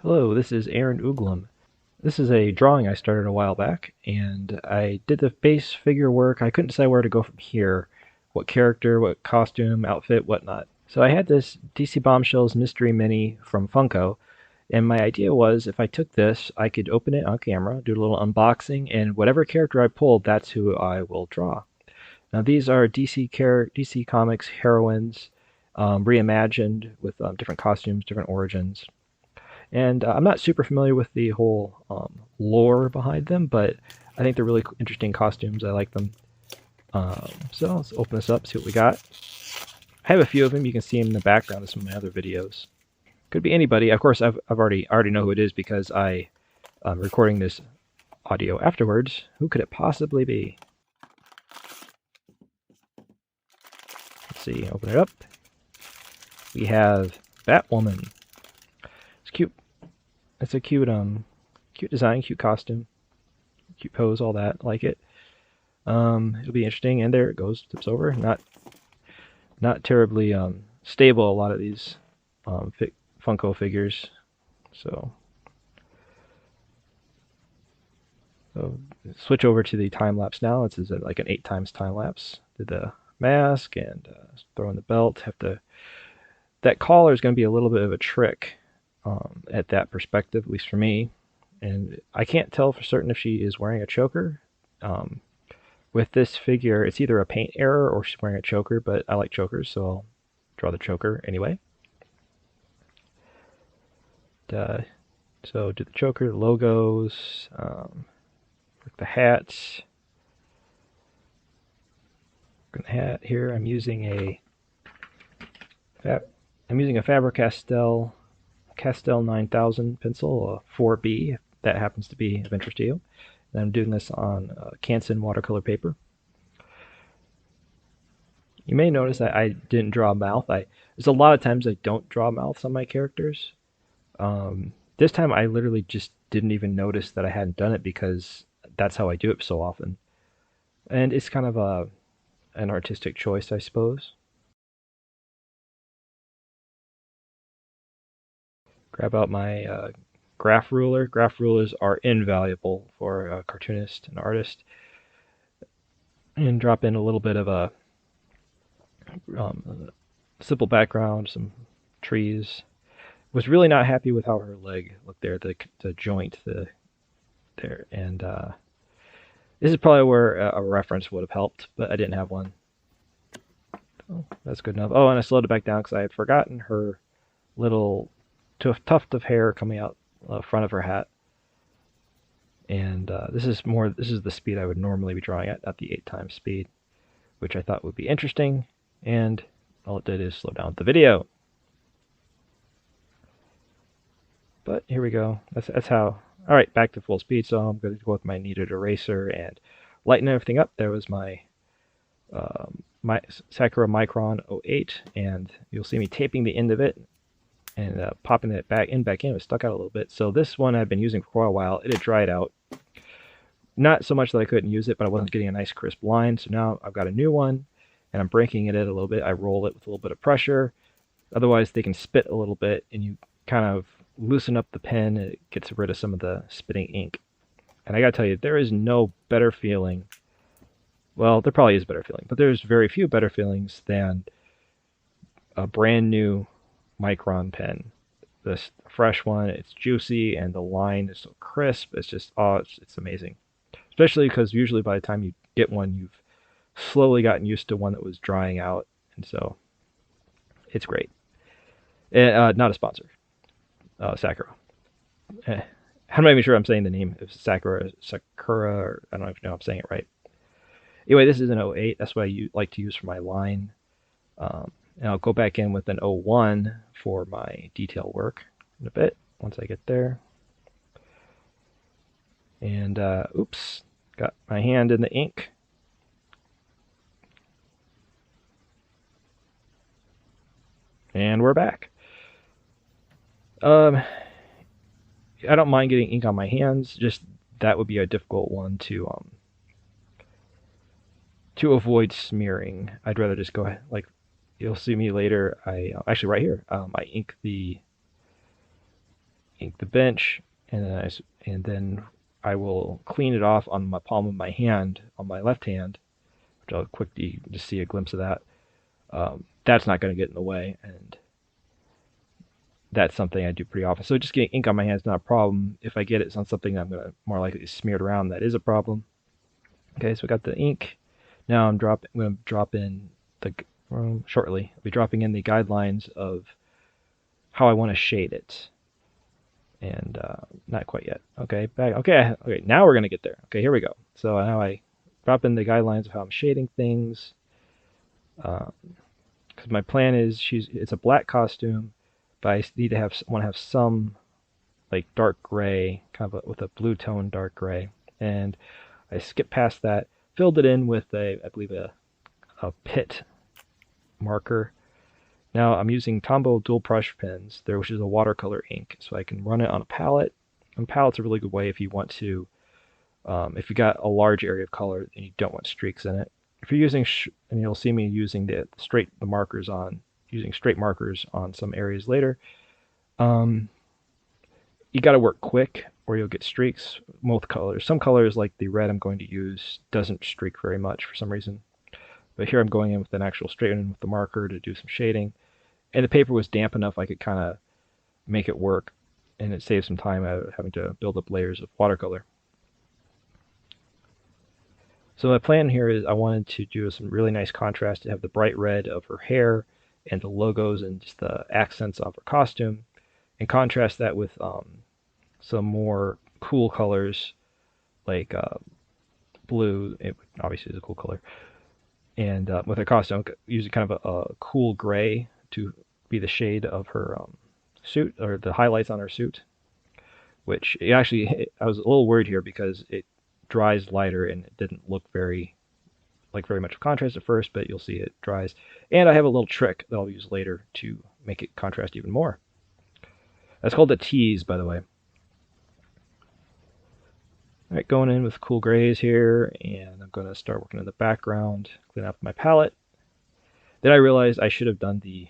Hello, this is Aaron Uglum. This is a drawing I started a while back, and I did the base figure work. I couldn't decide where to go from here, what character, what costume, outfit, whatnot. So I had this DC Bombshells Mystery Mini from Funko, and my idea was if I took this, I could open it on camera, do a little unboxing, and whatever character I pulled, that's who I will draw. Now these are DC Comics heroines, reimagined with different costumes, different origins. And I'm not super familiar with the whole lore behind them, but I think they're really interesting costumes. I like them. So let's open this up, see what we got. I have a few of them. You can see them in the background of some of my other videos. Could be anybody. Of course, I already know who it is because I'm recording this audio afterwards. Who could it possibly be? Let's see. Open it up. We have Batwoman. It's cute. It's a cute design, cute costume, cute pose, all that. Like it. It'll be interesting. And there it goes, tips over. Not terribly stable. A lot of these Funko figures. So switch over to the time lapse now. This is like an 8x time lapse. Did the mask and throw in the belt. That collar is going to be a little bit of a trick at that perspective, at least for me. And I can't tell for certain if she is wearing a choker. With this figure, it's either a paint error or she's wearing a choker, but I like chokers, so I'll draw the choker anyway. So do the choker, the logos, the hats. The hat here, I'm using a Faber-Castell 9000 pencil, 4B, if that happens to be of interest to you. And I'm doing this on Canson watercolor paper. You may notice that I didn't draw a mouth. There's a lot of times I don't draw mouths on my characters. This time I literally just didn't even notice that I hadn't done it because that's how I do it so often. And it's kind of an artistic choice, I suppose. Grab out my graph ruler. Graph rulers are invaluable for a cartoonist and artist. And drop in a little bit of a simple background, some trees. Was really not happy with how her leg looked there, the joint there. And this is probably where a reference would have helped, but I didn't have one. Oh, that's good enough. Oh, and I slowed it back down because I had forgotten her little tuft of hair coming out front of her hat. And this is the speed I would normally be drawing at, not the 8x speed, which I thought would be interesting. And all it did is slow down the video. But here we go. That's how. All right, back to full speed. So I'm going to go with my kneaded eraser and lighten everything up. There was my Sakura Micron 08, and you'll see me taping the end of it and popping it back in. It was stuck out a little bit. So this one I've been using for quite a while. It had dried out. Not so much that I couldn't use it, but I wasn't getting a nice crisp line. So now I've got a new one, and I'm breaking it a little bit. I roll it with a little bit of pressure. Otherwise, they can spit a little bit, and you kind of loosen up the pen. And it gets rid of some of the spitting ink. And I gotta tell you, there is no better feeling. Well, there probably is a better feeling, but there's very few better feelings than a brand new Micron pen. This fresh one, it's juicy, and the line is so crisp. It's just, it's amazing. Especially because usually by the time you get one, you've slowly gotten used to one that was drying out, and so it's great. Not a sponsor. Sakura. I'm not even sure I'm saying the name. If Sakura, or I don't even know if I'm saying it right. Anyway, this is an 08. That's what I like to use for my line. And I'll go back in with an 01 for my detail work in a bit, once I get there. And, oops, got my hand in the ink. And we're back. I don't mind getting ink on my hands, just that would be a difficult one to avoid smearing. I'd rather just go ahead, like, you'll see me later. I actually right here, I ink ink the bench, and then I will clean it off on my palm of my hand, on my left hand, which I'll quickly just see a glimpse of that. That's not going to get in the way, and that's something I do pretty often. So just getting ink on my hand is not a problem. If I get it on something I'm going to more likely to smear it around, that is a problem. Okay, so we got the ink. Now I'm going to drop in the shortly. I'll be dropping in the guidelines of how I want to shade it, and not quite yet. Okay, back. Okay, okay. Now we're going to get there. Okay, here we go. So now I drop in the guidelines of how I'm shading things. Because my plan is it's a black costume, but I need to want to have some like dark gray, kind of with a blue tone dark gray, and I skipped past that, filled it in with I believe a pit marker. Now I'm using Tombow Dual Brush pens, which is a watercolor ink, so I can run it on a palette. And palette's a really good way if you want to, if you got a large area of color and you don't want streaks in it. If you're using, and you'll see me using the markers on, using straight markers on some areas later. You got to work quick or you'll get streaks. Most colors, some colors like the red I'm going to use doesn't streak very much for some reason. But here I'm going in with an actual straight one with the marker to do some shading. And the paper was damp enough I could kind of make it work, and it saved some time out of having to build up layers of watercolor. So my plan here is I wanted to do some really nice contrast to have the bright red of her hair and the logos and just the accents of her costume, and contrast that with some more cool colors like blue. It obviously is a cool color. And with her costume, using kind of a cool gray to be the shade of her suit, or the highlights on her suit. Which actually, I was a little worried here because it dries lighter and it didn't look very much contrast at first, but you'll see it dries. And I have a little trick that I'll use later to make it contrast even more. That's called a tease, by the way. All right, going in with cool grays here, and I'm going to start working in the background, clean up my palette. Then I realized I should have done the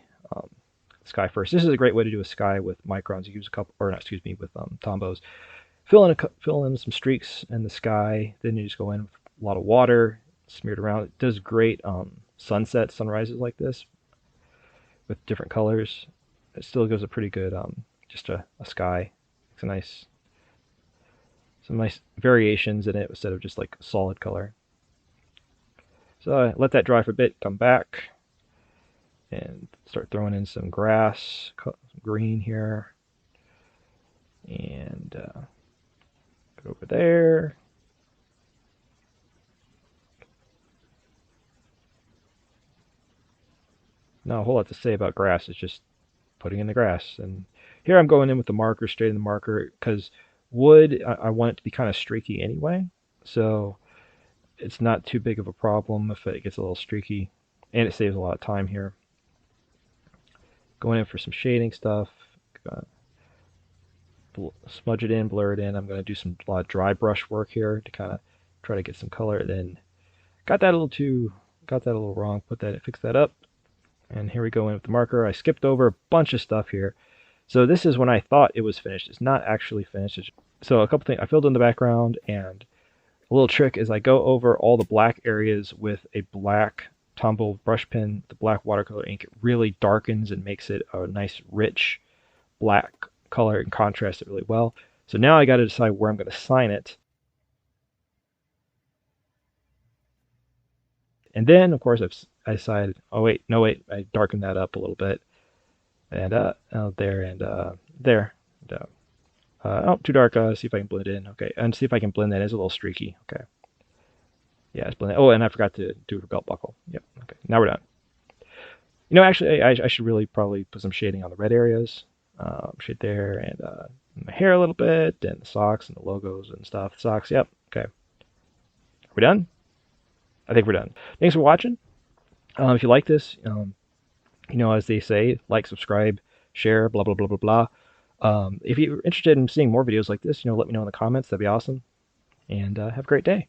sky first. This is a great way to do a sky with microns. You use a couple, or not, excuse me, with Tombows. Fill in some streaks in the sky. Then you just go in with a lot of water, smeared around. It does great sunsets, sunrises like this with different colors. It still gives a pretty good just a sky. It's some nice variations in it instead of just like solid color. So I let that dry for a bit, come back, and start throwing in some grass, some green here, and go over there. Not a whole lot to say about grass, it's just putting in the grass. And here I'm going in with the marker, straight in the marker, because wood, I want it to be kind of streaky anyway, so it's not too big of a problem if it gets a little streaky, and it saves a lot of time here. Going in for some shading stuff, smudge it in, blur it in. I'm going to do a lot of dry brush work here to kind of try to get some color. Then got that a little wrong. Fix that up, and here we go in with the marker. I skipped over a bunch of stuff here. So this is when I thought it was finished. It's not actually finished. So a couple things. I filled in the background, and a little trick is I go over all the black areas with a black Tombow brush pen, the black watercolor ink. It really darkens and makes it a nice, rich black color and contrasts it really well. So now I got to decide where I'm going to sign it. And then, of course, I decided, oh wait, no wait, I darkened that up a little bit. And there and there. And, oh, too dark. See if I can blend it in. Okay, and see if I can blend that. It's a little streaky. Okay. Yeah, it's blended. Oh, and I forgot to do a belt buckle. Yep. Okay, now we're done. You know, actually, I should really probably put some shading on the red areas. Shade there, and my hair a little bit, and the socks and the logos and stuff. Socks. Yep. Okay. Are we done? I think we're done. Thanks for watching. If you like this, you know, as they say, like, subscribe, share, blah, blah, blah, blah, blah. If you're interested in seeing more videos like this, you know, let me know in the comments. That'd be awesome. And have a great day.